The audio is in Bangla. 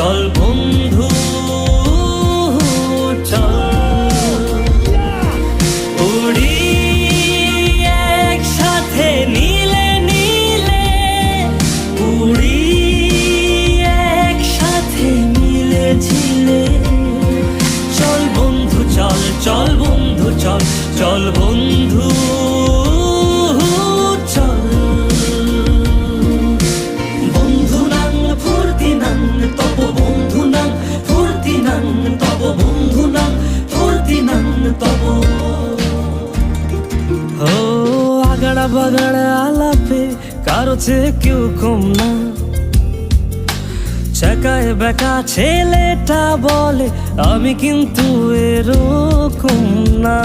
চল বন্ধু চল উড়ি একসাথে নীলে নীলে উড়ি একসাথে মিলে ঝিলে চল বন্ধু চল চল বন্ধু চল চল বন্ধু চল বন্ধু নাং ফুর্তি নাং তব বন্ধু নাং ফুর্তি নাং তব বন্ধু নাং ফুর্তি নাং তব ও আগড়া বাগড়া আলাপে কারো চেয়ে কেউ কম না চাকায় বেকা ছেলেটা বলে আমি কিন্তু এরকম না।